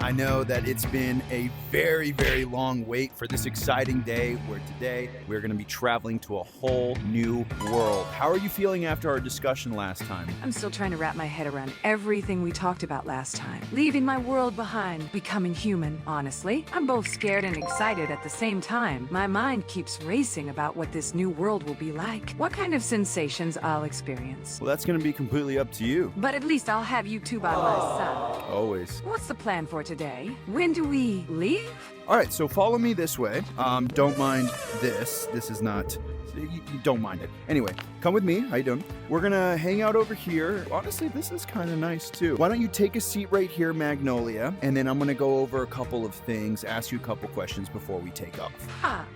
I know that it's been a very, very long wait for this exciting day where today we're going to be traveling to a whole new world. How are you feeling after our discussion last time? I'm still trying to wrap my head around everything we talked about last time. Leaving my world behind, becoming human, honestly. I'm both scared and excited at the same time. My mind keeps racing about what this new world will be like. What kind of sensations I'll experience. Well, that's going to be completely up to you. But at least I'll have you two by my side. Always. What's the plan for today? When do we leave? All right, so follow me this way. Don't mind this. This is not... You don't mind it. Anyway, come with me. How you doing? We're gonna hang out over here. Honestly, this is kind of nice too. Why don't you take a seat right here, Magnolia, and then I'm gonna go over a couple of things, ask you a couple questions before we take off.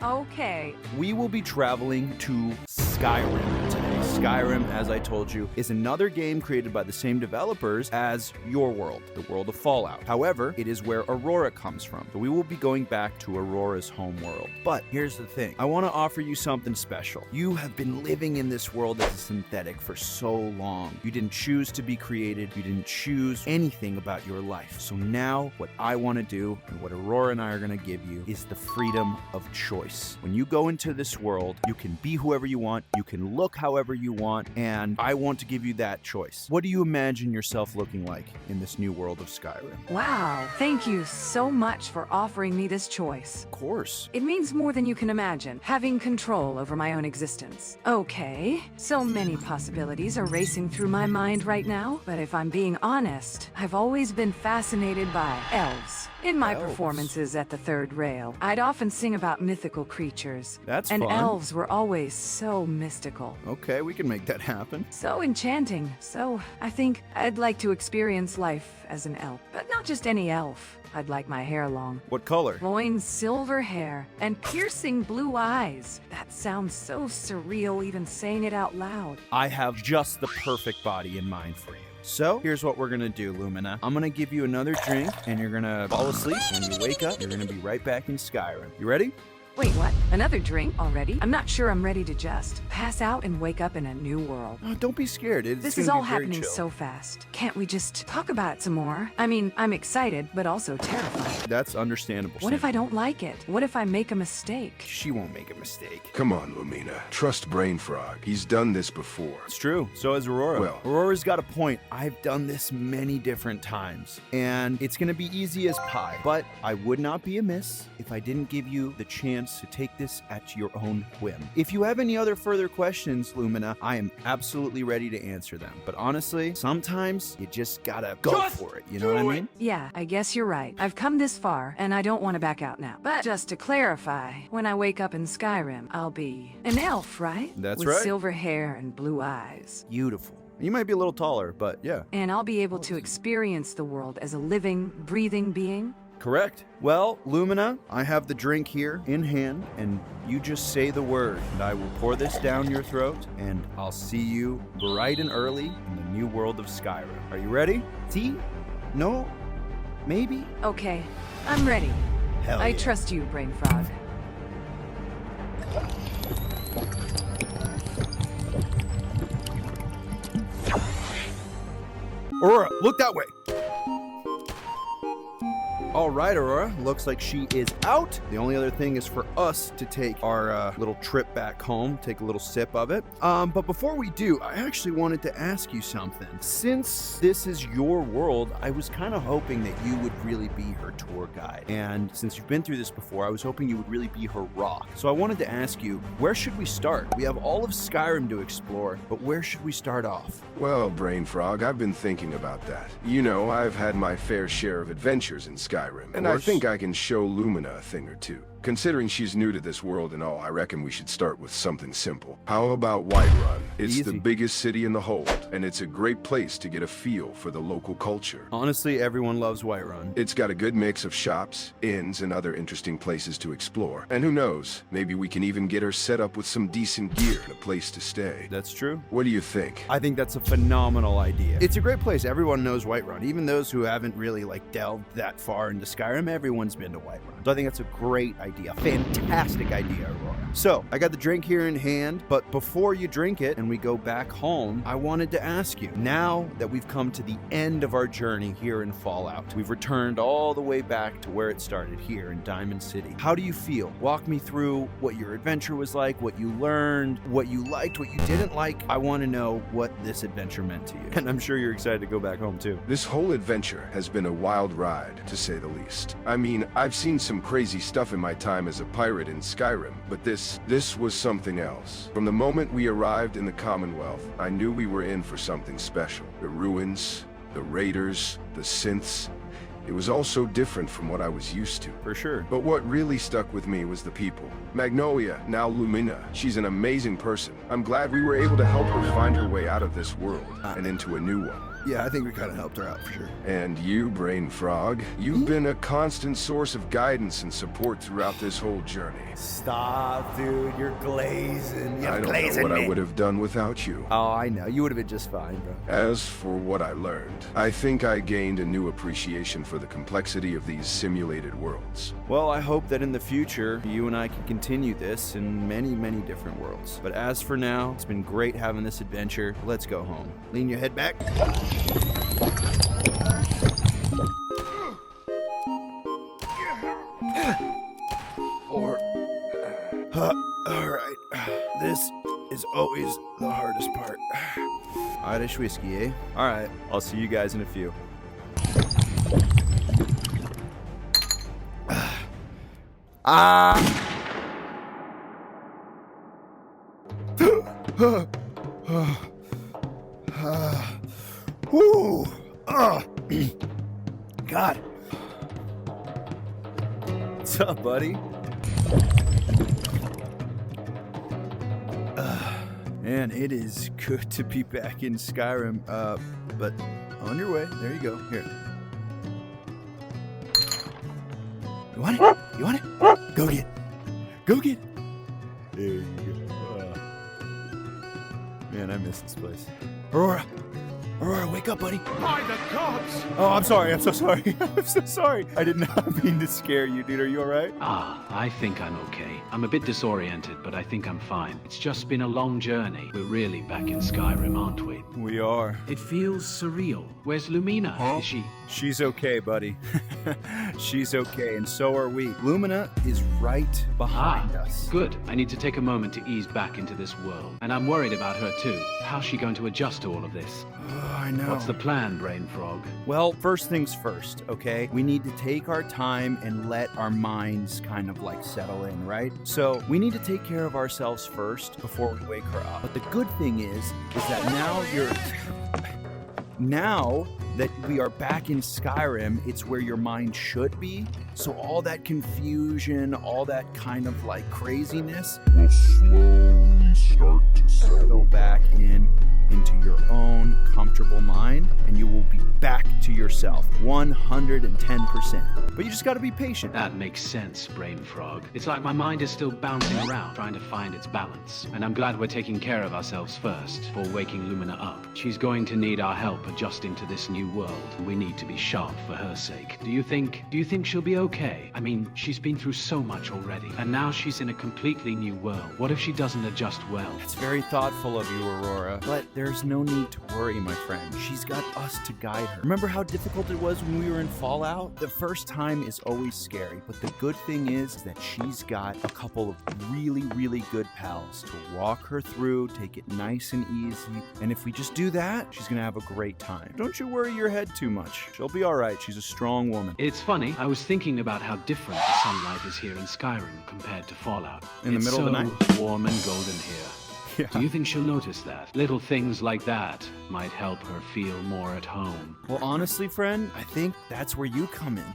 Okay. We will be traveling to Skyrim today. Skyrim, as I told you, is another game created by the same developers as your world, the world of Fallout. However, it is where Aurora comes from. So we will be going back to Aurora's home world. But here's the thing. I want to offer you something special. You have been living in this world as a synthetic for so long. You didn't choose to be created. You didn't choose anything about your life. So now what I want to do and what Aurora and I are going to give you is the freedom of choice. When you go into this world, you can be whoever you want. You can look however you want. And I want to give you that choice. What do you imagine yourself looking like in this new world of Skyrim? Wow. Thank you so much for offering me this choice. Of course. It means more than you can imagine, having control over my own existence. Okay, so many possibilities are racing through my mind right now, but if I'm being honest, I've always been fascinated by elves. In my performances at the Third Rail, I'd often sing about mythical creatures. That's and fun. elves were always so mystical. Okay, we can make that happen. So enchanting. So I think I'd like to experience life as an elf. But not just any elf. I'd like my hair long. What color? Flowing silver hair and piercing blue eyes. That sounds so surreal even saying it out loud. I have just the perfect body in mind for you. So, here's what we're gonna do, Lumina. I'm gonna give you another drink, and you're gonna fall asleep. When you wake up, you're gonna be right back in Skyrim. You ready? Wait, what? Another drink already? I'm not sure I'm ready to just pass out and wake up in a new world. Oh, don't be scared. This is all happening so fast. Can't we just talk about it some more? I mean, I'm excited, but also terrified. That's understandable. What if I don't like it? What if I make a mistake? She won't make a mistake. Come on, Lumina. Trust BrainFrog. He's done this before. It's true. So has Aurora. Well, Aurora's got a point. I've done this many different times, and it's gonna be easy as pie. But I would not be amiss if I didn't give you the chance to take this at your own whim. If you have any other further questions, Lumina, I am absolutely ready to answer them. But honestly, sometimes you just gotta go for it. You know what I mean? Yeah, I guess you're right. I've come this far, and I don't want to back out now. But just to clarify, when I wake up in Skyrim, I'll be an elf, right? That's With right. silver hair and blue eyes. Beautiful. You might be a little taller, but yeah. And I'll be able to experience the world as a living, breathing being. Correct. Well, Lumina, I have the drink here in hand, and you just say the word, and I will pour this down your throat, and I'll see you bright and early in the new world of Skyrim. Are you ready? See? No? Maybe? Okay, I'm ready. Hell I yeah. trust you, BrainFrog. Aurora, look that way. All right, Aurora, looks like she is out. The only other thing is for us to take our little trip back home, take a little sip of it. But before we do, I actually wanted to ask you something. Since this is your world, I was kind of hoping that you would really be her tour guide. And since you've been through this before, I was hoping you would really be her rock. So I wanted to ask you, where should we start? We have all of Skyrim to explore, but where should we start off? Well, BrainFrog, I've been thinking about that. You know, I've had my fair share of adventures in Skyrim, and I think I can show Lumina a thing or two. Considering she's new to this world and all, I reckon we should start with something simple. How about Whiterun? It's Easy. the biggest city in the hold, and it's a great place to get a feel for the local culture. Honestly, everyone loves Whiterun. It's got a good mix of shops, inns, and other interesting places to explore. And who knows, maybe we can even get her set up with some decent gear and a place to stay. That's true. What do you think? I think that's a phenomenal idea. It's a great place. Everyone knows Whiterun. Even those who haven't really delved that far into Skyrim, everyone's been to Whiterun. So I think that's a great idea. idea. Fantastic idea, Aurora. So, I got the drink here in hand, but before you drink it and we go back home, I wanted to ask you, now that we've come to the end of our journey here in Fallout, we've returned all the way back to where it started here in Diamond City. How do you feel? Walk me through what your adventure was like, what you learned, what you liked, what you didn't like. I want to know what this adventure meant to you. And I'm sure you're excited to go back home too. This whole adventure has been a wild ride, to say the least. I mean, I've seen some crazy stuff in my time as a pirate in Skyrim, but this was something else. From the moment we arrived in the Commonwealth, I knew we were in for something special. The ruins, the raiders, the synths. It was all so different from what I was used to. For sure. But what really stuck with me was the people. Magnolia, now Lumina, she's an amazing person. I'm glad we were able to help her find her way out of this world and into a new one. Yeah, I think we kind of helped her out for sure. And you, BrainFrog, you've been a constant source of guidance and support throughout this whole journey. Stop, dude. You're glazing. I don't know what I would have done without you. Oh, I know. You would have been just fine, bro. As for what I learned, I think I gained a new appreciation for the complexity of these simulated worlds. Well, I hope that in the future, you and I can continue this in many, many different worlds. But as for now, it's been great having this adventure. Let's go home. Lean your head back. Alright. This is always the hardest part. Irish whiskey, eh? Alright, I'll see you guys in a few. Whew. God. What's up, buddy? Man, it is good to be back in Skyrim. But on your way. There you go. Here. You want it? You want it? Go get. Go get. There you go. Man, I miss this place. Aurora! Aurora, wake up, buddy. By the gods! Oh, I'm sorry. I'm so sorry. I'm so sorry. I did not mean to scare you, dude. Are you all right? I think I'm okay. I'm a bit disoriented, but I think I'm fine. It's just been a long journey. We're really back in Skyrim, aren't we? We are. It feels surreal. Where's Lumina? Huh? Is she... She's okay, buddy. She's okay, and so are we. Lumina is right behind us. Good. I need to take a moment to ease back into this world. And I'm worried about her too. How's she going to adjust to all of this? Oh, I know. What's the plan, BrainFrog? Well, first things first, okay? We need to take our time and let our minds kind of like settle in, right? So we need to take care of ourselves first before we wake her up. But the good thing is that now that we are back in Skyrim, it's where your mind should be. So all that confusion, all that kind of like craziness will slowly start to settle back into your own comfortable mind, and you will be back to yourself 110%. But you just got to be patient. That makes sense, BrainFrog. It's like my mind is still bouncing around, trying to find its balance. And I'm glad we're taking care of ourselves first, before waking Lumina up. She's going to need our help adjusting to this new world, and we need to be sharp for her sake. Do you think she'll be okay? I mean, she's been through so much already, and now she's in a completely new world. What if she doesn't adjust well? That's very thoughtful of you, Aurora. But there's no need to worry, my friend. She's got us to guide her. Remember how difficult it was when we were in Fallout? The first time is always scary, but the good thing is that she's got a couple of really, really good pals to walk her through, take it nice and easy. And if we just do that, she's gonna have a great time. Don't you worry your head too much. She'll be all right. She's a strong woman. It's funny, I was thinking about how different the sunlight is here in Skyrim compared to Fallout. In the middle of the night? It's so warm and golden here. Yeah. Do you think she'll notice that? Little things like that might help her feel more at home. Well, honestly, friend, I think that's where you come in.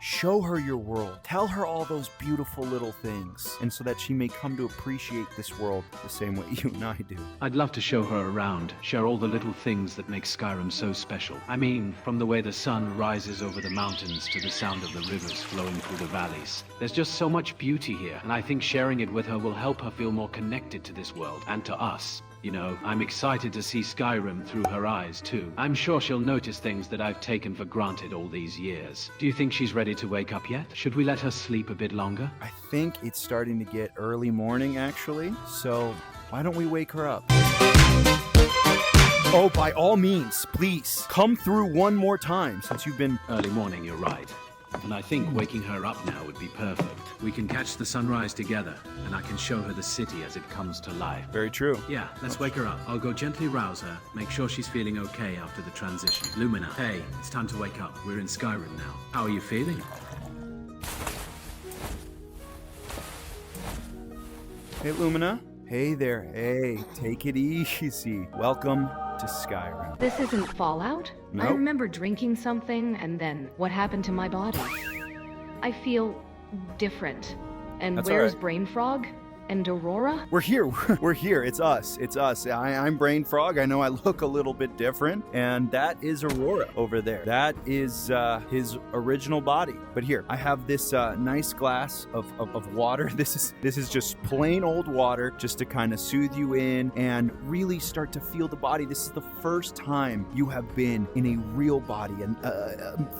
Show her your world. Tell her all those beautiful little things, and so that she may come to appreciate this world the same way you and I do. I'd love to show her around, share all the little things that make Skyrim so special. I mean, from the way the sun rises over the mountains to the sound of the rivers flowing through the valleys. There's just so much beauty here, and I think sharing it with her will help her feel more connected to this world and to us. You know, I'm excited to see Skyrim through her eyes, too. I'm sure she'll notice things that I've taken for granted all these years. Do you think she's ready to wake up yet? Should we let her sleep a bit longer? I think it's starting to get early morning, actually. So why don't we wake her up? Oh, by all means, please, come through one more time since you've been... Early morning, you're right. And I think waking her up now would be perfect. We can catch the sunrise together, and I can show her the city as it comes to life. Very true. Yeah, let's wake her up. I'll go gently rouse her, make sure she's feeling okay after the transition. Lumina, hey, it's time to wake up. We're in Skyrim now. How are you feeling? Hey, Lumina. Hey there. Hey, take it easy. Welcome to Skyrim. This isn't Fallout? I Nope. remember drinking something and then what happened to my body. I feel different. And That's where's all BrainFrog? And Aurora? We're here. We're here. It's us. It's us. I'm BrainFrog. I know I look a little bit different. And that is Aurora over there. That is his original body. But here, I have this nice glass of water. This is just plain old water just to kind of soothe you in and really start to feel the body. This is the first time you have been in a real body and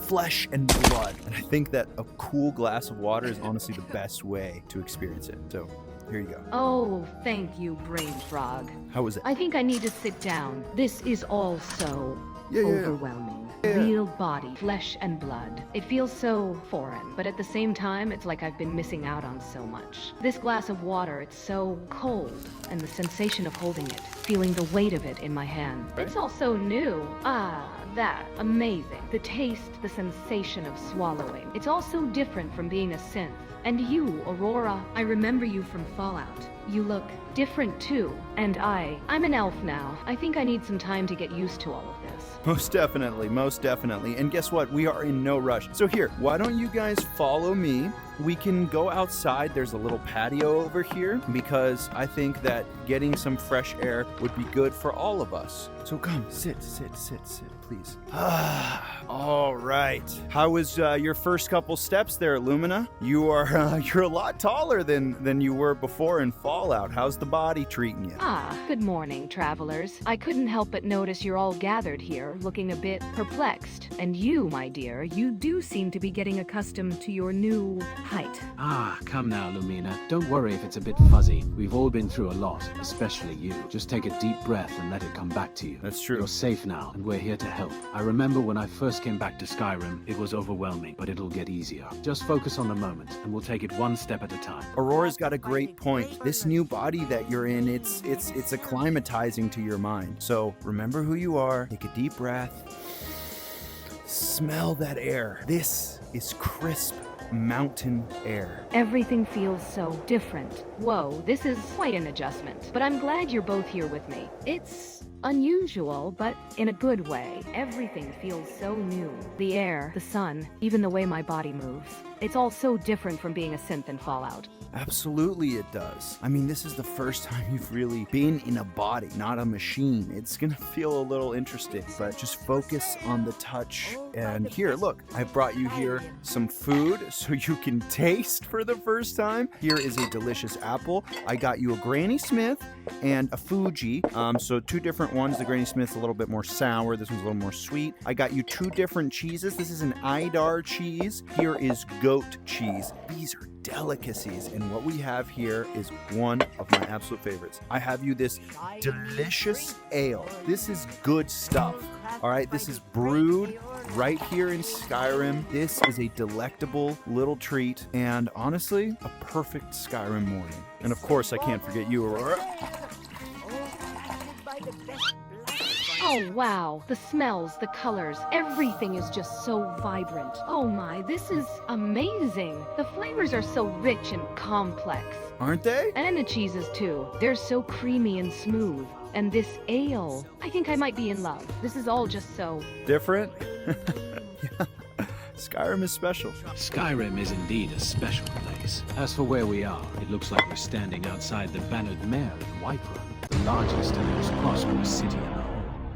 flesh and blood. And I think that a cool glass of water is honestly the best way to experience it. So here you go. Oh, thank you, BrainFrog. How was it? I think I need to sit down. This is all so Yeah. overwhelming. Real body, flesh and blood. It feels so foreign, but at the same time, it's like I've been missing out on so much. This glass of water, it's so cold, and the sensation of holding it, feeling the weight of it in my hand. It's all so new. That. Amazing. The taste, the sensation of swallowing. It's all so different from being a synth. And you, Aurora, I remember you from Fallout. You look different too. And I'm an elf now. I think I need some time to get used to all of this. Most definitely, most definitely. And guess what? We are in no rush. So here, why don't you guys follow me? We can go outside. There's a little patio over here because I think that getting some fresh air would be good for all of us. So come, sit, please. All right. How was your first couple steps there, Lumina? You're a lot taller than you were before in Fallout. How's the body treating you? Good morning, travelers. I couldn't help but notice you're all gathered here, looking a bit perplexed. And you, my dear, you do seem to be getting accustomed to your new height. Come now, Lumina. Don't worry if it's a bit fuzzy. We've all been through a lot, especially you. Just take a deep breath and let it come back to you. That's true. You're safe now, and we're here to help. I remember when I first came back to Skyrim, it was overwhelming, but it'll get easier. Just focus on the moment, and we'll take it one step at a time. Aurora's got a great point. This new body that you're in, it's acclimatizing to your mind. So remember who you are. Take a deep breath. Smell that air. This is crisp mountain air. Everything feels so different. Whoa, this is quite an adjustment. But I'm glad you're both here with me. It's unusual, but in a good way. Everything feels so new. The air, the sun, even the way my body moves. It's all so different from being a synth in Fallout. Absolutely it does. I mean, this is the first time you've really been in a body, not a machine. It's gonna feel a little interesting, but just focus on the touch. And here, look, I brought you here some food so you can taste for the first time. Here is a delicious apple. I got you a Granny Smith and a Fuji. So two different ones. The Granny Smith's a little bit more sour. This one's a little more sweet. I got you two different cheeses. This is an Idar cheese. Here is goat cheese. These are delicacies, and what we have here is one of my absolute favorites. I have you this delicious ale. This is good stuff. All right, this is brewed right here in Skyrim. This is a delectable little treat, and honestly, a perfect Skyrim morning. And of course, I can't forget you, Aurora. Oh wow, the smells, the colors, everything is just so vibrant. Oh my, this is amazing. The flavors are so rich and complex. Aren't they? And the cheeses too. They're so creamy and smooth. And this ale, I think I might be in love. This is all just so... Different? Yeah. Skyrim is special. Skyrim is indeed a special place. As for where we are, it looks like we're standing outside the Bannered Mare in Whiterun, the largest and most prosperous city in the whole.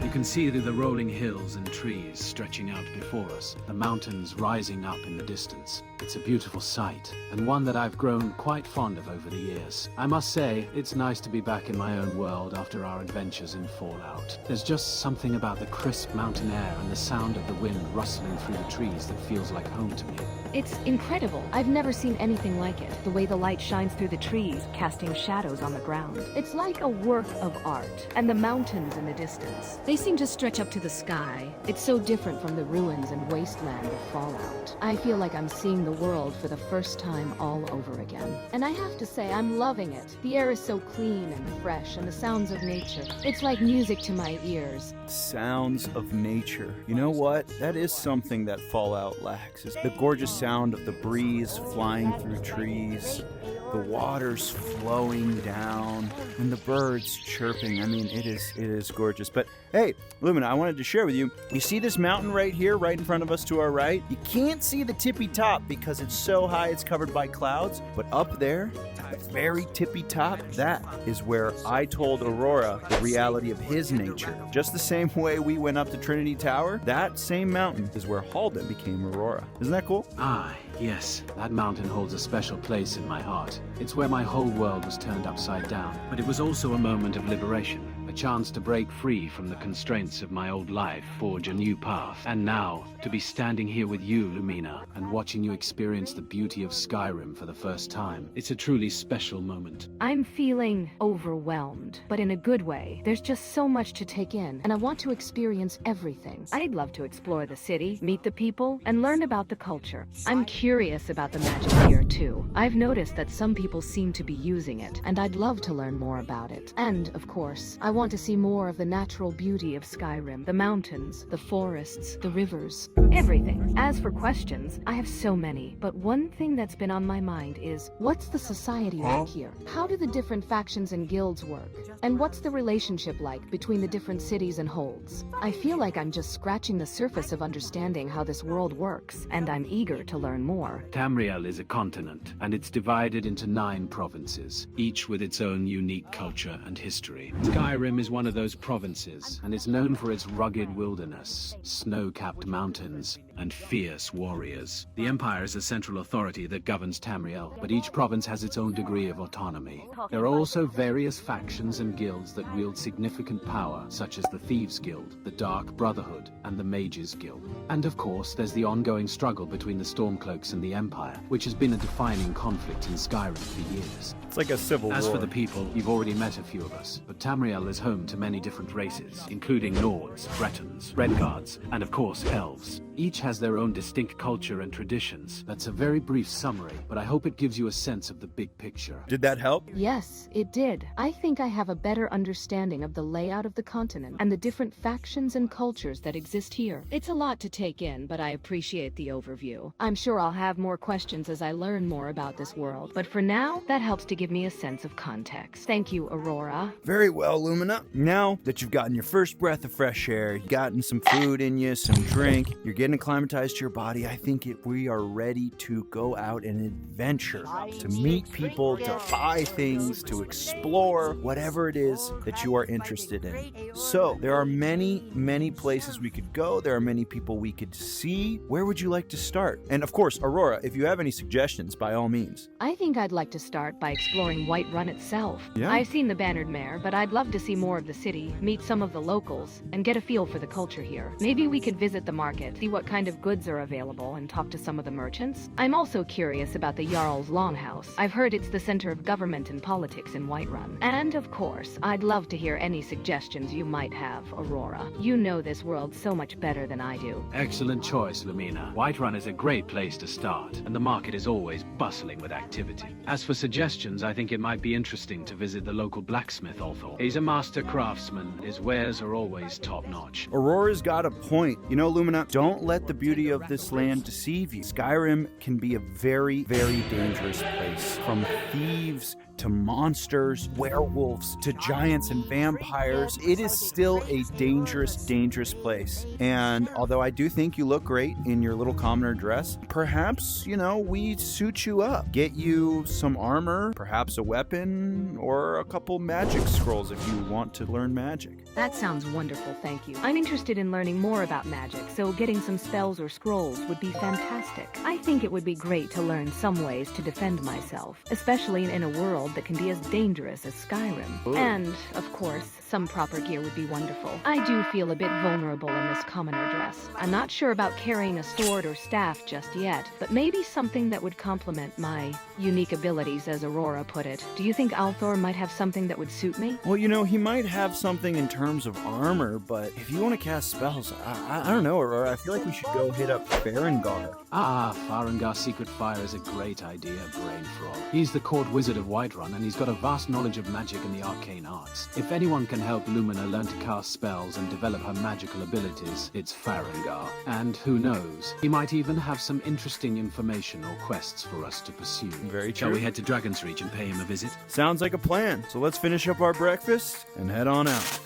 You can see the rolling hills and trees stretching out before us, the mountains rising up in the distance. It's a beautiful sight, and one that I've grown quite fond of over the years. I must say, it's nice to be back in my own world after our adventures in Fallout. There's just something about the crisp mountain air and the sound of the wind rustling through the trees that feels like home to me. It's incredible. I've never seen anything like it. The way the light shines through the trees, casting shadows on the ground. It's like a work of art. And the mountains in the distance, they seem to stretch up to the sky. It's so different from the ruins and wasteland of Fallout. I feel like I'm seeing the world for the first time all over again. And I have to say, I'm loving it. The air is so clean and fresh, and the sounds of nature. It's like music to my ears. Sounds of nature. You know what? That is something that Fallout lacks, is the gorgeous sound of the breeze flying through trees, the waters flowing down, and the birds chirping. I mean, it is gorgeous. But hey, Lumina, I wanted to share with you, you see this mountain right here, right in front of us to our right? You can't see the tippy top because it's so high it's covered by clouds, but up there, at the very tippy top, that is where I told Aurora the reality of his nature. Just the same way we went up to Trinity Tower, that same mountain is where Halden became Aurora. Isn't that cool? Ah, yes, that mountain holds a special place in my heart. It's where my whole world was turned upside down, but it was also a moment of liberation. A chance to break free from the constraints of my old life, forge a new path. And now, to be standing here with you, Lumina, and watching you experience the beauty of Skyrim for the first time. It's a truly special moment. I'm feeling overwhelmed, but in a good way. There's just so much to take in, and I want to experience everything. I'd love to explore the city, meet the people, and learn about the culture. I'm curious about the magic here, too. I've noticed that some people seem to be using it, and I'd love to learn more about it. And, of course, I want to see more of the natural beauty of Skyrim, the mountains, the forests, the rivers, everything. As for questions, I have so many, but one thing that's been on my mind is, what's the society like here? How do the different factions and guilds work? And what's the relationship like between the different cities and holds? I feel like I'm just scratching the surface of understanding how this world works, and I'm eager to learn more. Tamriel is a continent, and it's divided into 9 provinces, each with its own unique culture and history. Skyrim is one of those provinces, and is known for its rugged wilderness, snow-capped mountains, and fierce warriors. The Empire is a central authority that governs Tamriel, but each province has its own degree of autonomy. There are also various factions and guilds that wield significant power, such as the Thieves Guild, the Dark Brotherhood, and the Mages Guild. And of course, there's the ongoing struggle between the Stormcloaks and the Empire, which has been a defining conflict in Skyrim for years. It's like a civil war. As for the people, you've already met a few of us, but Tamriel is home to many different races, including Nords, Bretons, Redguards, and of course Elves. Each has their own distinct culture and traditions. That's a very brief summary, but I hope it gives you a sense of the big picture. Did that help? Yes, it did. I think I have a better understanding of the layout of the continent and the different factions and cultures that exist here. It's a lot to take in, but I appreciate the overview. I'm sure I'll have more questions as I learn more about this world, but for now, that helps to give me a sense of context. Thank you, Aurora. Very well, Lumina. Now that you've gotten your first breath of fresh air, you've gotten some food in you, some drink, you're getting acclimatized to your body, I think we are ready to go out and adventure, to meet people, to buy things, to explore whatever it is that you are interested in. So there are many, many places we could go. There are many people we could see. Where would you like to start? And of course, Aurora, if you have any suggestions, by all means. I think I'd like to start by exploring Whiterun itself. Yeah. I've seen the Bannered Mare, but I'd love to see more of the city, meet some of the locals, and get a feel for the culture here. Maybe we could visit the market, see what kind of goods are available, and talk to some of the merchants. I'm also curious about the Jarl's Longhouse. I've heard it's the center of government and politics in Whiterun. And of course, I'd love to hear any suggestions you might have, Aurora. You know this world so much better than I do. Excellent choice, Lumina. Whiterun is a great place to start, and the market is always bustling with activity. As for suggestions, I think it might be interesting to visit the local blacksmith also. He's a master craftsman. His wares are always top-notch. Aurora's got a point. You know, Lumina, don't let the beauty of this land deceive you. Skyrim can be a very, very dangerous place. From thieves to monsters, werewolves, to giants and vampires. It is still a dangerous, dangerous place. And although I do think you look great in your little commoner dress, perhaps, we suit you up. Get you some armor, perhaps a weapon, or a couple magic scrolls if you want to learn magic. That sounds wonderful, thank you. I'm interested in learning more about magic, so getting some spells or scrolls would be fantastic. I think it would be great to learn some ways to defend myself, especially in a world that can be as dangerous as Skyrim. Ooh. And, of course, some proper gear would be wonderful. I do feel a bit vulnerable in this commoner dress. I'm not sure about carrying a sword or staff just yet, but maybe something that would complement my unique abilities, as Aurora put it. Do you think Althor might have something that would suit me? Well, he might have something in terms of armor, but if you want to cast spells, I don't know, Aurora. I feel like we should go hit up Sovengarde. Farengar's secret fire is a great idea, BrainFrog. He's the court wizard of Whiterun, and he's got a vast knowledge of magic and the arcane arts. If anyone can help Lumina learn to cast spells and develop her magical abilities, it's Farengar. And who knows, he might even have some interesting information or quests for us to pursue. Very true. Shall we head to Dragon's Reach and pay him a visit? Sounds like a plan. So let's finish up our breakfast and head on out.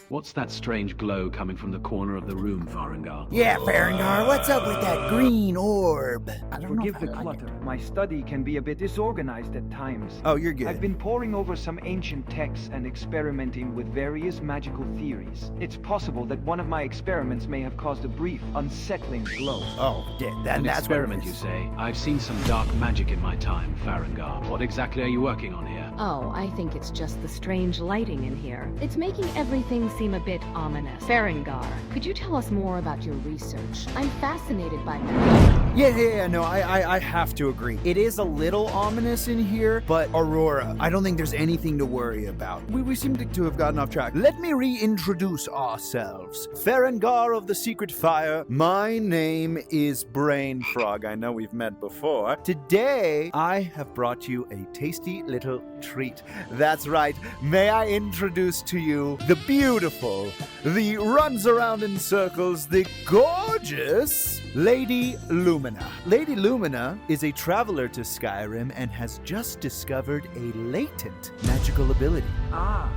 What's that strange glow coming from the corner of the room, Farengar? Yeah, Farengar, what's up with that green orb? Forgive the clutter. My study can be a bit disorganized at times. Oh, you're good. I've been poring over some ancient texts and experimenting with various magical theories. It's possible that one of my experiments may have caused a brief, unsettling glow. Oh, An that's experiment, what it you is. say? I've seen some dark magic in my time, Farengar. What exactly are you working on here? Oh, I think it's just the strange lighting in here. It's making everything seem a bit ominous. Farengar, could you tell us more about your research? I'm fascinated by that. Yeah, no, I have to agree. It is a little ominous in here, but Aurora, I don't think there's anything to worry about. We seem to have gotten off track. Let me reintroduce ourselves. Farengar of the Secret Fire. My name is BrainFrog. I know we've met before. Today, I have brought you a tasty little treat. That's right. May I introduce to you the beautiful, the runs around in circles, the gorgeous Lady Lumina. Lady Lumina is a traveler to Skyrim and has just discovered a latent magical ability.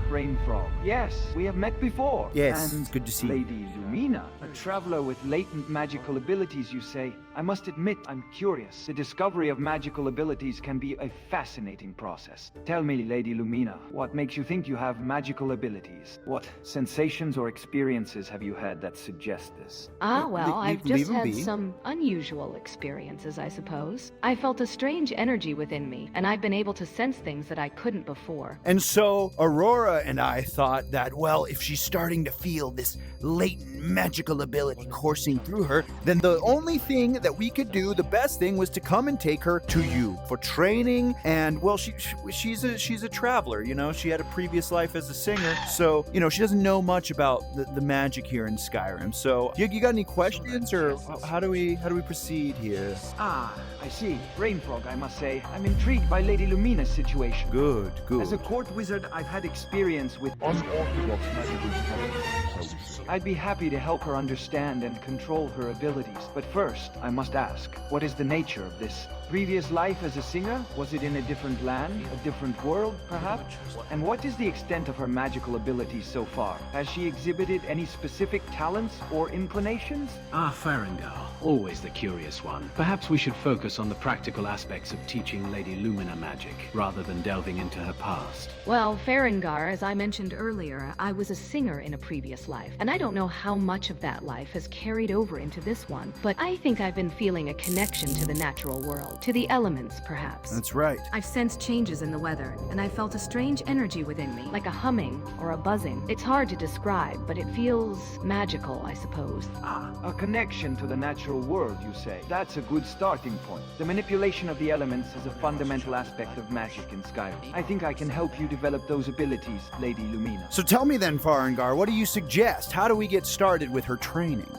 BrainFrog. Yes, we have met before. Yes, And it's good to see you. Lady Lumina, a traveler with latent magical abilities, you say? I must admit, I'm curious. The discovery of magical abilities can be a fascinating process. Tell me, Lady Lumina, what makes you think you have magical abilities? What sensations or experiences have you had that suggest this? Well, I've leave just 'em had be. some unusual experiences, I suppose. I felt a strange energy within me, and I've been able to sense things that I couldn't before. And so Aurora and I thought that, well, if she's starting to feel this latent magical ability coursing through her, then the only thing that we could do, the best thing, was to come and take her to you for training. And well, she's a traveler, She had a previous life as a singer, so she doesn't know much about the magic here in Skyrim. So you got any questions, or how do we proceed here? I see. BrainFrog, I must say. I'm intrigued by Lady Lumina's situation. Good. As a court wizard, I've had experience with unorthodox magical techniques. I'd be happy to help her understand and control her abilities. But first, I must ask, what is the nature of this previous life as a singer? Was it in a different land, a different world, perhaps? And what is the extent of her magical abilities so far? Has she exhibited any specific talents or inclinations? Farengar, always the curious one. Perhaps we should focus on the practical aspects of teaching Lady Lumina magic, rather than delving into her past. Well, Farengar, as I mentioned earlier, I was a singer in a previous life, and I don't know how much of that life has carried over into this one, but I think I've been feeling a connection to the natural world, to the elements, perhaps. That's right. I've sensed changes in the weather, and I felt a strange energy within me. Like a humming or a buzzing. It's hard to describe, but it feels magical, I suppose. A connection to the natural world, you say? That's a good starting point. The manipulation of the elements is a fundamental aspect of magic in Skyrim. I think I can help you develop those abilities, Lady Lumina. So tell me then, Farengar, what do you suggest? How do we get started with her training?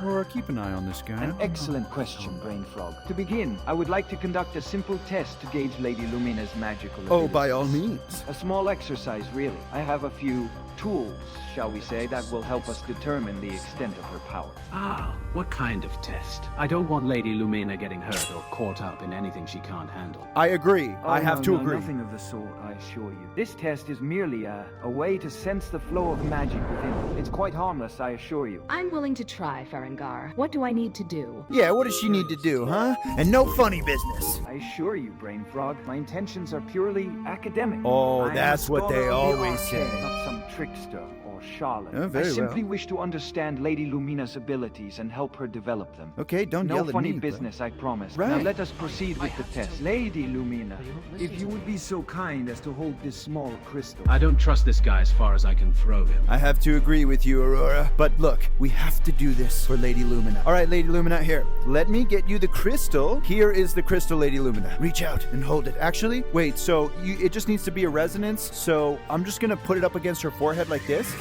Or keep an eye on this guy. An excellent question, BrainFrog. To begin, I would like to conduct a simple test to gauge Lady Lumina's magical abilities. Oh, by all means. A small exercise, really. I have a few tools, shall we say, that will help us determine the extent of her power. Ah, what kind of test? I don't want Lady Lumina getting hurt or caught up in anything she can't handle. I agree. I have to agree. Nothing of the sort, I assure you. This test is merely a way to sense the flow of magic within you. It's quite harmless, I assure you. I'm willing to try, Ferengar. What do I need to do? Yeah, what does she need to do, huh? And no funny business. I assure you, BrainFrog, my intentions are purely academic. Oh, I am that's a what they scholar of the always arcane, say. Not some trickster or charlatan. Oh, very I simply well. wish to understand Lady Lumina's abilities and help her develop them. Okay, don't No yell at funny me. business, I promise. Right. Now let us proceed with the test. Lady Lumina, if you would be so kind as to hold this small crystal. I don't trust this guy as far as I can throw him. I have to agree with you, Aurora. But look, we have to do this for Lady Lumina. All right, Lady Lumina, here. Let me get you the crystal. Here is the crystal, Lady Lumina. Reach out and hold it. Actually, wait, so it just needs to be a resonance. So I'm just going to put it up against her forehead like this.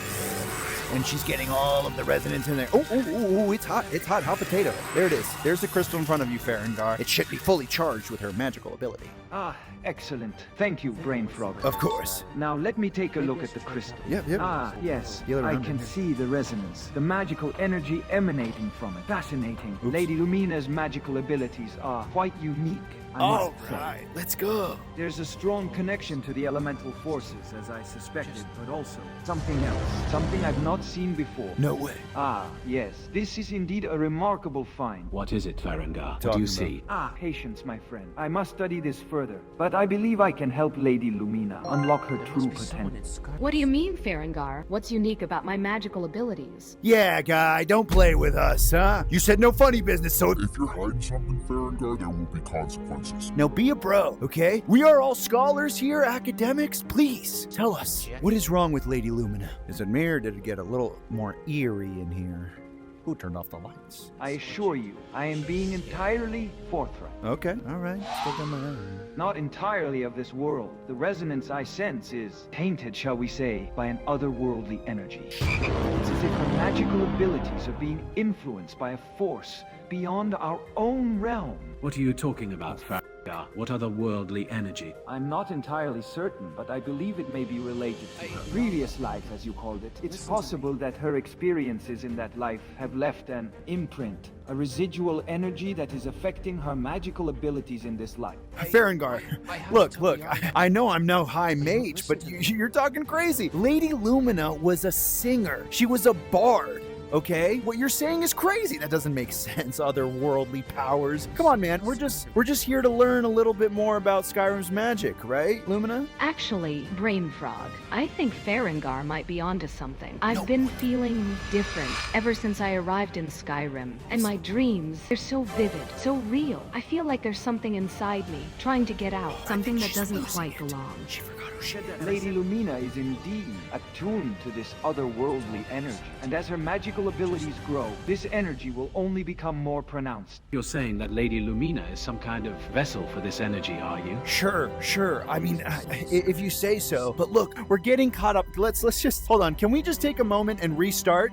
And she's getting all of the resonance in there. Oh, it's hot. It's hot. Hot potato. There it is. There's the crystal in front of you, Ferengar. It should be fully charged with her magical ability. Ah, excellent. Thank you, BrainFrog. Of course. Now let me take a look at the crystal. Yep. Ah, yes. Feel I around can in see the resonance, the magical energy emanating from it. Fascinating. Oops. Lady Lumina's magical abilities are quite unique. I All must say. right, let's go. There's a strong connection to the elemental forces, as I suspected, but also something else, something I've not seen before. No way. Ah, yes. This is indeed a remarkable find. What is it, Ferengar? What do Talking you see? Ah, patience, my friend. I must study this further, but I believe I can help Lady Lumina unlock her true potential. What do you mean, Ferengar? What's unique about my magical abilities? Yeah, guy, don't play with us, huh? You said no funny business, so If you're hiding something, Farengar, there will be consequences. now be a bro, okay? We are all scholars here, academics. Please, tell us. What is wrong with Lady Lumina? Is it me or did it get a little more eerie in here? Who turned off the lights? I assure you, I am being entirely forthright. Okay, all right. Still got my eye. Not entirely of this world. The resonance I sense is tainted, shall we say, by an otherworldly energy. It's as if her magical abilities are being influenced by a force beyond our own realm. What are you talking about, Ferengar? What otherworldly energy? I'm not entirely certain, but I believe it may be related to her previous life, as you called it. It's possible that her experiences in that life have left an imprint, a residual energy that is affecting her magical abilities in this life. Ferengar, look, I know I'm no high mage, but you're talking crazy. Lady Lumina was a singer. She was a bard. Okay? What you're saying is crazy. That doesn't make sense. Otherworldly powers. Come on, man. We're just here to learn a little bit more about Skyrim's magic, right, Lumina? Actually, BrainFrog, I think Ferengar might be onto something. I've been feeling different ever since I arrived in Skyrim. And my dreams, they're so vivid, so real. I feel like there's something inside me trying to get out, something that doesn't quite belong. She forgot her shit. Lady Lumina is indeed attuned to this otherworldly energy, and as her magical abilities grow, this energy will only become more pronounced. You're saying that Lady Lumina is some kind of vessel for this energy, are you? Sure. I mean, if you say so. But look, we're getting caught up. Let's just hold on. Can we just take a moment and restart?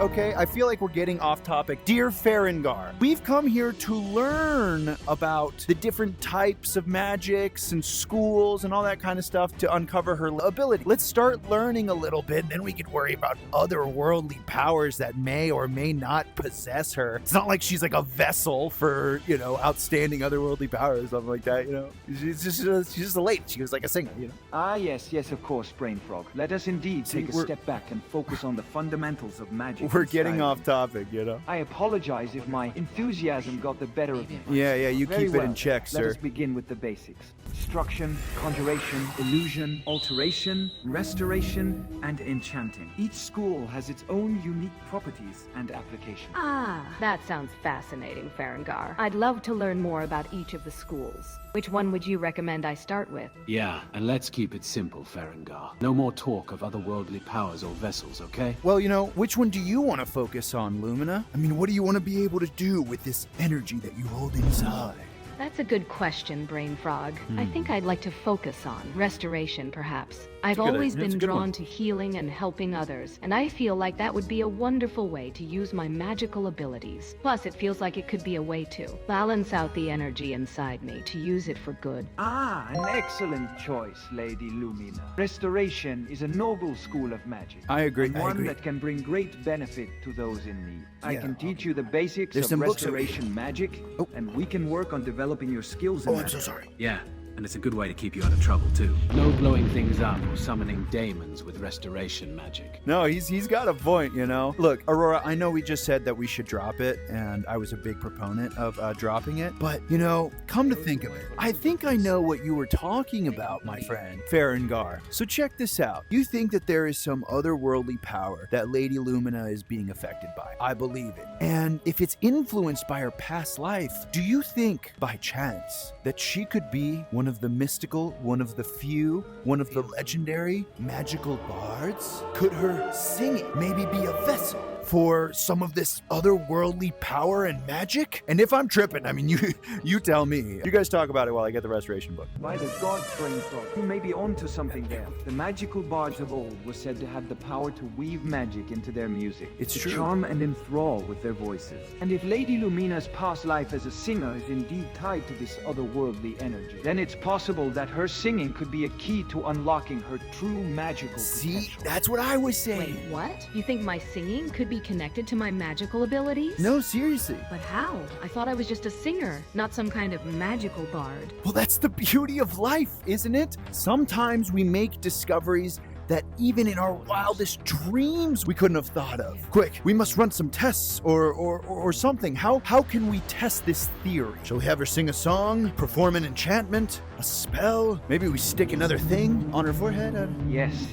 Okay, I feel like we're getting off topic. Dear Ferengar, we've come here to learn about the different types of magics and schools and all that kind of stuff to uncover her ability. Let's start learning a little bit, then we can worry about otherworldly powers that may or may not possess her. It's not like she's like a vessel for, outstanding otherworldly powers or something like that, She's just a lady. She was like a singer, Ah, yes, of course, BrainFrog. Let us indeed take a step back and focus on the fundamentals of magic. We're getting off topic, I apologize if my enthusiasm got the better of me. Yeah, you Very keep it well. in check, Let sir. us begin with the basics. Destruction, conjuration, illusion, alteration, restoration, and enchanting. Each school has its own unique properties and applications. Ah, that sounds fascinating, Ferengar. I'd love to learn more about each of the schools. Which one would you recommend I start with? Yeah, and let's keep it simple, Ferengar. No more talk of otherworldly powers or vessels, okay? Well, which one do you want to focus on, Lumina? I mean, what do you want to be able to do with this energy that you hold inside? That's a good question, BrainFrog. I think I'd like to focus on restoration, perhaps. I've always been drawn to healing and helping others, and I feel like that would be a wonderful way to use my magical abilities. Plus, it feels like it could be a way to balance out the energy inside me, to use it for good. Ah, an excellent choice, Lady Lumina. Restoration is a noble school of magic. I agree, And I one agree. that can bring great benefit to those in need. I can teach you the basics There's of some books over restoration magic, and we can work on developing your skills in Oh, that. I'm so sorry. Yeah, and it's a good way to keep you out of trouble, too. No blowing things up or summoning daemons with restoration magic. No, he's got a point, you know? Look, Aurora, I know we just said that we should drop it, and I was a big proponent of dropping it, but, you know, come to think of it, I think I know what you were talking about, my friend, Farengar. So check this out. You think that there is some otherworldly power that Lady Lumina is being affected by. I believe it. And if it's influenced by her past life, do you think, by chance, that she could be one of the mystical, one of the few, one of the legendary magical bards? Could her singing maybe be a vessel for some of this otherworldly power and magic? And if I'm tripping, I mean, you tell me. You guys talk about it while I get the restoration book. By the gods, BrainFrog, you may be onto something there. The magical bards of old were said to have the power to weave magic into their music. It's to true. charm and enthrall with their voices. And if Lady Lumina's past life as a singer is indeed tied to this otherworldly energy, then it's possible that her singing could be a key to unlocking her true magical See, potential. that's what I was Wait, saying. what? You think my singing could be connected to my magical abilities? No, seriously. But how? I thought I was just a singer, not some kind of magical bard. Well, that's the beauty of life, isn't it? Sometimes we make discoveries that even in our wildest dreams we couldn't have thought of. Quick, we must run some tests or something. How can we test this theory? Shall we have her sing a song, perform an enchantment, a spell? Maybe we stick another thing on her forehead? Yes.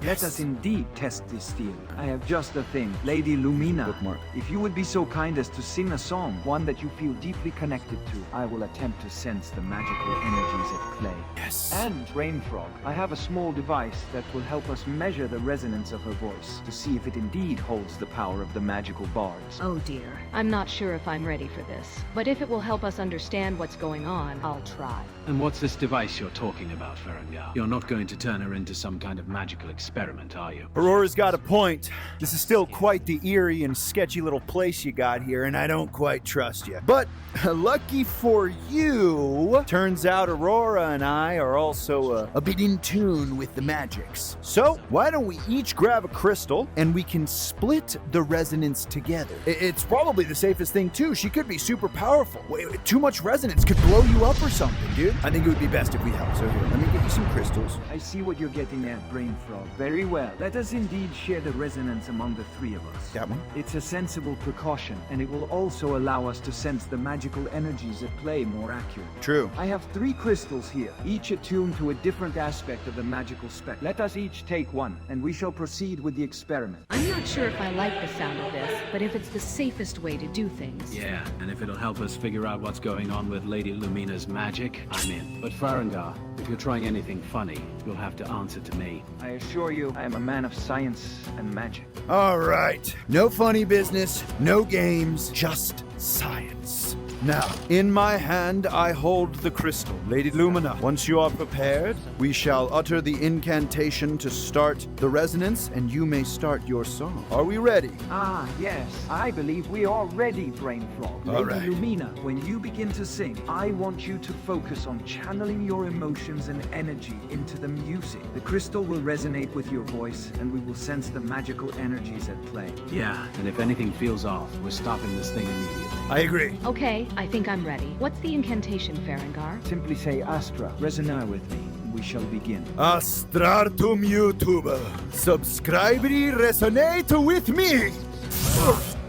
Let us indeed test this theory. I have just the thing. Lady Lumina, Bookmark. if you would be so kind as to sing a song, one that you feel deeply connected to, I will attempt to sense the magical energies at play. Yes. And, BrainFrog, I have a small device that will help us measure the resonance of her voice to see if it indeed holds the power of the magical bards. Oh dear. I'm not sure if I'm ready for this, but if it will help us understand what's going on, I'll try. And what's this device you're talking about, Farengar? You're not going to turn her into some kind of magical experiment, are you? Aurora's got a point. This is still quite the eerie and sketchy little place you got here, and I don't quite trust you. But lucky for you, turns out Aurora and I are also a bit in tune with the magics. So why don't we each grab a crystal and we can split the resonance together? It's probably the safest thing too. She could be super powerful. Too much resonance could blow you up or something, dude. I think it would be best if we help. So here, let me get you some crystals. I see what you're getting at, BrainFrog. Very well. Let us indeed share the resonance among the three of us. That one? It's a sensible precaution, and it will also allow us to sense the magical energies at play more accurately. True. I have 3 crystals here, each attuned to a different aspect of the magical spectrum. Let us each take one, and we shall proceed with the experiment. I'm not sure if I like the sound of this, but if it's the safest way to do things. Yeah, and if it'll help us figure out what's going on with Lady Lumina's magic, I'm in. But Farengar, if you're trying anything funny, you'll have to answer to me. I assure you, I am a man of science and magic. All right. No funny business, no games, just science. Now, in my hand I hold the crystal. Lady Lumina, once you are prepared, we shall utter the incantation to start the resonance, and you may start your song. Are we ready? Ah, yes. I believe we are ready, BrainFrog. All Lady right. Lumina, when you begin to sing, I want you to focus on channeling your emotions and energy into the music. The crystal will resonate with your voice, and we will sense the magical energies at play. Yeah, and if anything feels off, we're stopping this thing immediately. I agree. Okay, I think I'm ready. What's the incantation, Farengar? Simply say Astra, resonate with me, and we shall begin. Astratum YouTube. Subscribe, resonate with me.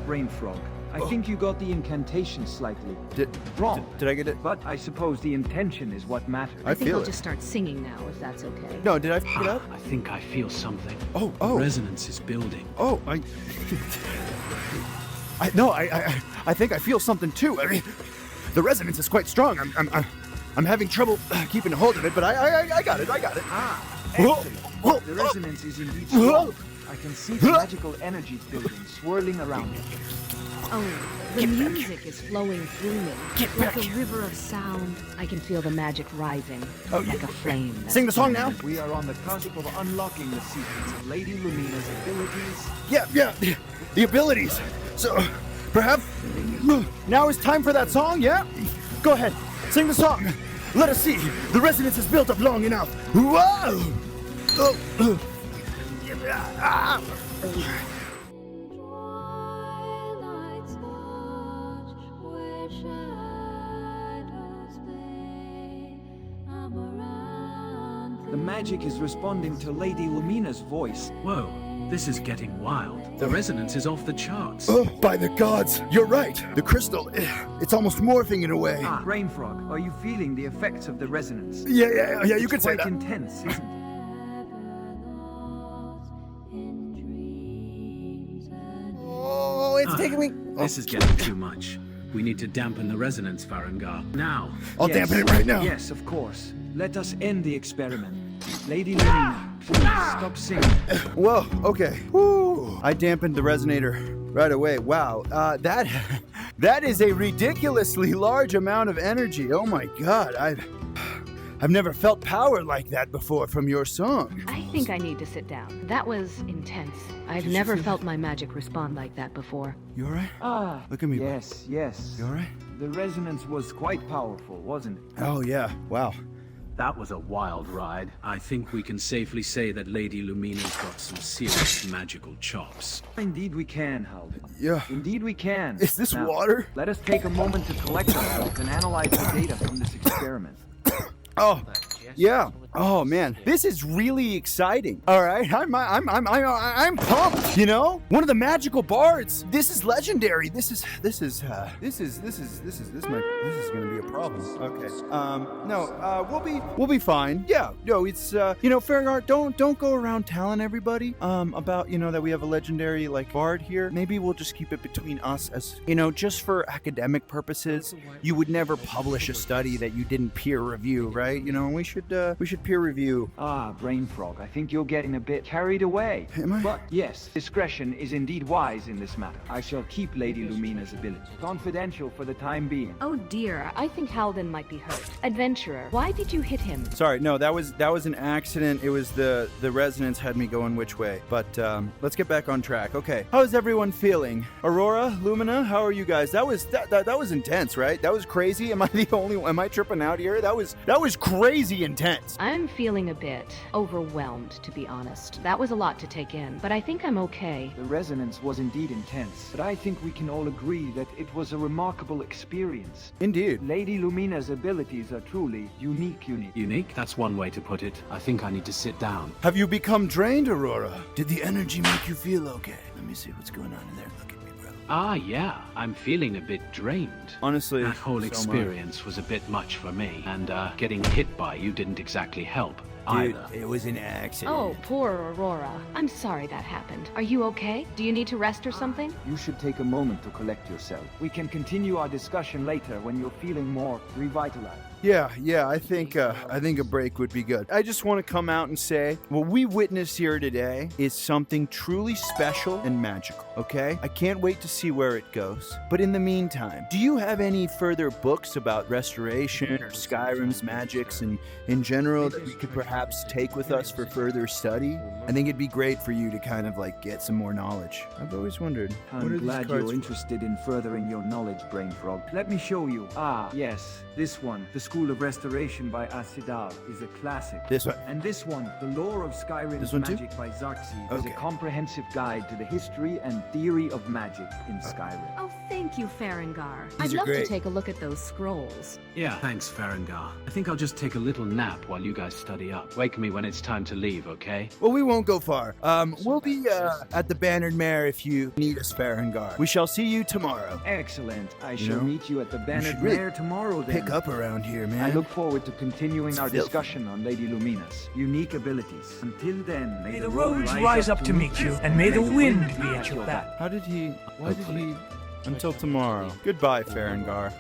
BrainFrog, I think you got the incantation slightly Did wrong. Did I get it? But I suppose the intention is what matters. I think feel I'll it. just start singing now, if that's okay. No, did I f it up? I think I feel something. Oh. The resonance is building. Oh, I think I feel something too. I mean, the resonance is quite strong. I'm having trouble keeping hold of it, but I got it. Ah, Whoa, excellent. whoa, The resonance is indeed strong. I can see the magical energy building, swirling around it. Oh, the music is flowing through me. Like a river of sound. I can feel the magic rising, like a flame. Sing the song now. We are on the cusp of unlocking the secrets of Lady Lumina's abilities. Yeah, the abilities. So, perhaps now is time for that song, yeah? Go ahead, sing the song. Let us see. The resonance is built up long enough. Whoa! The magic is responding to Lady Lumina's voice. Whoa, this is getting wild. The resonance is off the charts. Oh, by the gods, you're right. The crystal, it's almost morphing in a way. BrainFrog, are you feeling the effects of the resonance? Yeah, you could say Quite that. intense, isn't it? Oh, it's taking me. This is getting too much. We need to dampen the resonance, Farengar. Now. I'll dampen it right now. Yes, of course. Let us end the experiment. Lady Lumina, please stop singing. Whoa, okay. Woo. I dampened the resonator right away. Wow, that is a ridiculously large amount of energy. Oh my god, I've never felt power like that before from your song. I think I need to sit down. That was intense. I've never felt my magic respond like that before. You alright? Look at me. Yes. You alright? The resonance was quite powerful, wasn't it? Oh yeah, wow. That was a wild ride. I think we can safely say that Lady Lumina's got some serious magical chops. Indeed we can, Hal. Yeah. Indeed we can. Is this Now, water? Let us take a moment to collect ourselves and analyze the data from this experiment. Oh, yeah. Oh man, this is really exciting. All right, I'm pumped. You know, one of the magical bards. This is legendary. This is gonna be a problem. Okay. We'll be fine. Yeah. No, it's Farengar, don't go around telling everybody about that we have a legendary bard here. Maybe we'll just keep it between us, as just for academic purposes. You would never publish a study that you didn't peer review, right? We should peer review. BrainFrog, I think you're getting a bit carried away. Am I? But yes, discretion is indeed wise in this matter. I shall keep Lady Lumina's ability confidential for the time being. Oh dear, I think Halden might be hurt. Adventurer, why did you hit him? Sorry, no, that was an accident. It was the resonance had me going which way. But let's get back on track. Okay, how's everyone feeling? Aurora, Lumina, how are you guys? That was intense, right? That was crazy. Am I tripping out here? That was crazy intense. I'm feeling a bit overwhelmed, to be honest. That was a lot to take in, but I think I'm okay. The resonance was indeed intense, but I think we can all agree that it was a remarkable experience. Indeed. Lady Lumina's abilities are truly unique. Unique? That's one way to put it. I think I need to sit down. Have you become drained, Aurora? Did the energy make you feel okay? Let me see what's going on in there. Look at me, bro. Yeah. I'm feeling a bit drained. Honestly, that whole experience was a bit much for me, and getting hit by you didn't exactly help. Dude, it was an accident. Oh, poor Aurora. I'm sorry that happened. Are you okay? Do you need to rest or something? You should take a moment to collect yourself. We can continue our discussion later when you're feeling more revitalized. Yeah, I think a break would be good. I just want to come out and say what we witnessed here today is something truly special and magical, okay? I can't wait to see where it goes. But in the meantime, do you have any further books about restoration or Skyrim's magics and in general that we could perhaps take with us for further study? I think it'd be great for you to kind of get some more knowledge. I've always wondered. I'm glad you're interested in furthering your knowledge, BrainFrog. Let me show you. Yes, this one, The School of Restoration by Asidal, is a classic. This one. And this one, The Lore of Skyrim's Magic by Xarxes, is a comprehensive guide to the history and theory of magic in Skyrim. Oh, thank you, Farengar. These I'd are love great. to take a look at those scrolls. Yeah, thanks, Farengar. I think I'll just take a little nap while you guys study up. Wake me when it's time to leave, okay? Well, we won't go far. We'll be at the Bannered Mare if you need us, Farengar. We shall see you tomorrow. Excellent. I shall meet you at the Bannered Mare tomorrow then. Pick up around here, man. I look forward to continuing our filthy. discussion on Lady Lumina's unique abilities. Until then, May the roads rise up to meet you, and may the wind be at your back. Why did he... Until tomorrow. Goodbye, Farengar.